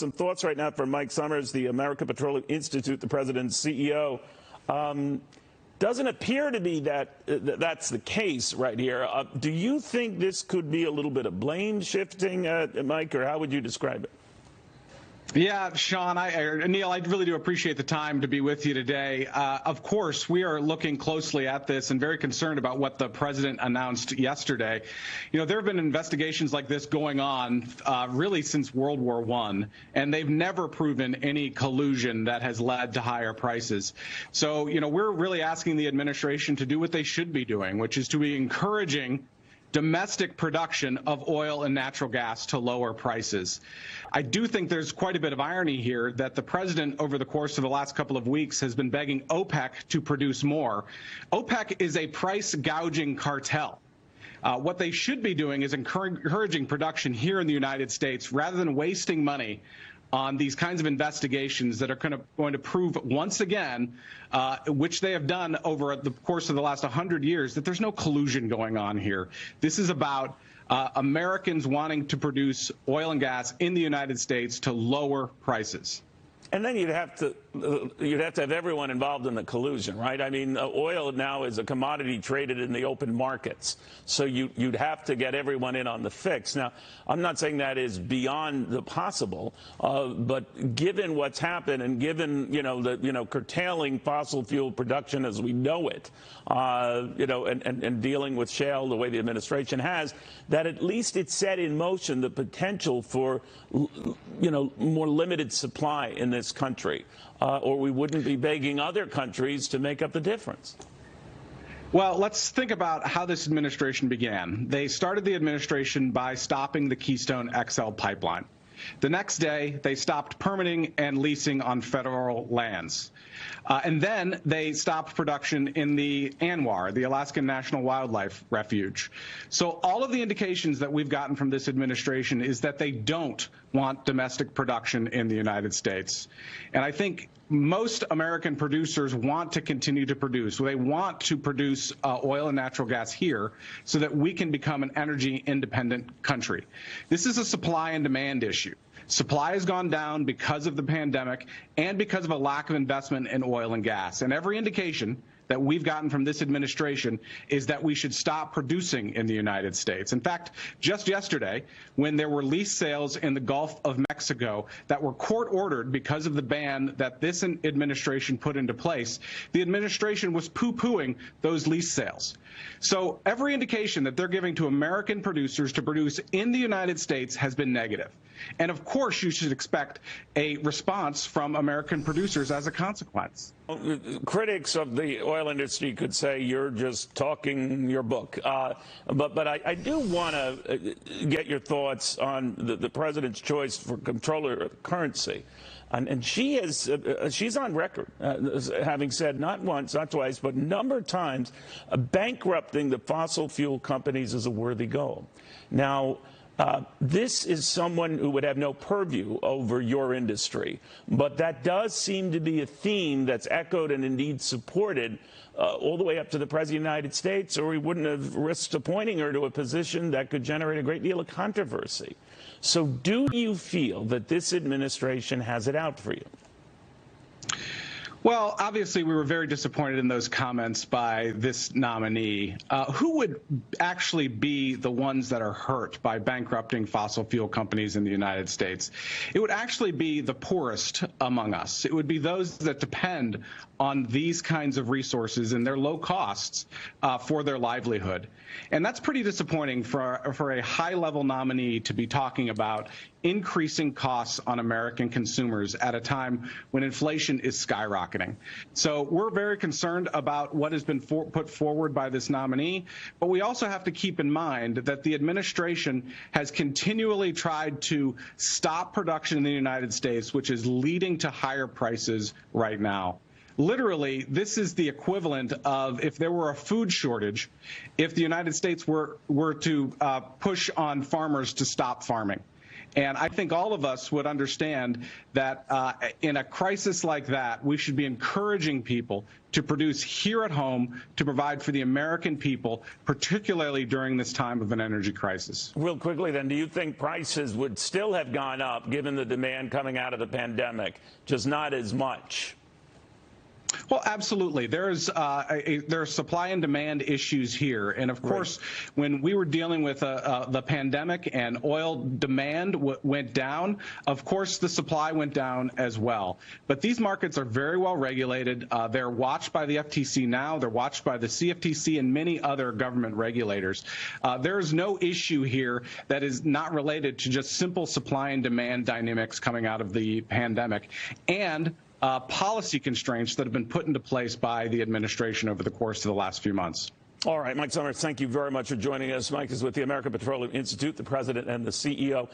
Some thoughts right now from Mike Sommers, the American Petroleum Institute, the president's CEO. Doesn't appear to be that's the case right here. Do you think this could be a little bit of blame shifting, Mike, or how would you describe it? Yeah, Sean, Neil, I really do appreciate the time to be with you today. Of course, we are looking closely at this and very concerned about what the president announced yesterday. You know, there have been investigations like this going on really since World War I, and they've never proven any collusion that has led to higher prices. So, you know, we're really asking the administration to do what they should be doing, which is to be encouraging domestic production of oil and natural gas to lower prices. I do think there's quite a bit of irony here that the president over the course of the last couple of weeks has been begging OPEC to produce more. OPEC is a price gouging cartel. What they should be doing is encouraging production here in the United States rather than wasting money on these kinds of investigations that are going to prove once again, which they have done over the course of the last 100 years, that there's no collusion going on here. This is about Americans wanting to produce oil and gas in the United States to lower prices. And then you'd have to have everyone involved in the collusion, right? I mean, oil now is a commodity traded in the open markets, so you'd have to get everyone in on the fix. Now, I'm not saying that is beyond the possible, but given what's happened and given curtailing fossil fuel production as we know it, and dealing with shale the way the administration has, that at least it set in motion the potential for more limited supply in this country, or we wouldn't be begging other countries to make up the difference. Well, let's think about how this administration began. They started the administration by stopping the Keystone XL pipeline. The next day, they stopped permitting and leasing on federal lands. And then they stopped production in the ANWR, the Alaskan National Wildlife Refuge. So all of the indications that we've gotten from this administration is that they don't want domestic production in the United States. And I think most American producers want to continue to produce. They want to produce oil and natural gas here so that we can become an energy independent country. This is a supply and demand issue. Supply has gone down because of the pandemic and because of a lack of investment in oil and gas. And every indication that we've gotten from this administration is that we should stop producing in the United States. In fact, just yesterday, when there were lease sales in the Gulf of Mexico that were court-ordered because of the ban that this administration put into place, the administration was poo-pooing those lease sales. So every indication that they're giving to American producers to produce in the United States has been negative. And of course, you should expect a response from American producers as a consequence. Critics of the oil industry could say you're just talking your book. But I do want to get your thoughts on the president's choice for controller of currency. And she's on record having said not once, not twice, but a number of times bankrupting the fossil fuel companies is a worthy goal. Now, this is someone who would have no purview over your industry, but that does seem to be a theme that's echoed and indeed supported all the way up to the President of the United States, or he wouldn't have risked appointing her to a position that could generate a great deal of controversy. So do you feel that this administration has it out for you? Well, obviously, we were very disappointed in those comments by this nominee. Who would actually be the ones that are hurt by bankrupting fossil fuel companies in the United States? It would actually be the poorest among us. It would be those that depend on these kinds of resources and their low costs for their livelihood. And that's pretty disappointing for a high-level nominee to be talking about increasing costs on American consumers at a time when inflation is skyrocketing. So we're very concerned about what has been put forward by this nominee, but we also have to keep in mind that the administration has continually tried to stop production in the United States, which is leading to higher prices right now. Literally, this is the equivalent of if there were a food shortage, if the United States were to push on farmers to stop farming. And I think all of us would understand that in a crisis like that, we should be encouraging people to produce here at home to provide for the American people, particularly during this time of an energy crisis. Real quickly, then, do you think prices would still have gone up given the demand coming out of the pandemic, just not as much? Well, absolutely. There's supply and demand issues here. And of course, when we were dealing with the pandemic and oil demand went down, of course, the supply went down as well. But these markets are very well regulated. They're watched by the FTC now. They're watched by the CFTC and many other government regulators. There is no issue here that is not related to just simple supply and demand dynamics coming out of the pandemic and policy constraints that have been put into place by the administration over the course of the last few months. All right, Mike Sommers, thank you very much for joining us. Mike is with the American Petroleum Institute, the president and the CEO.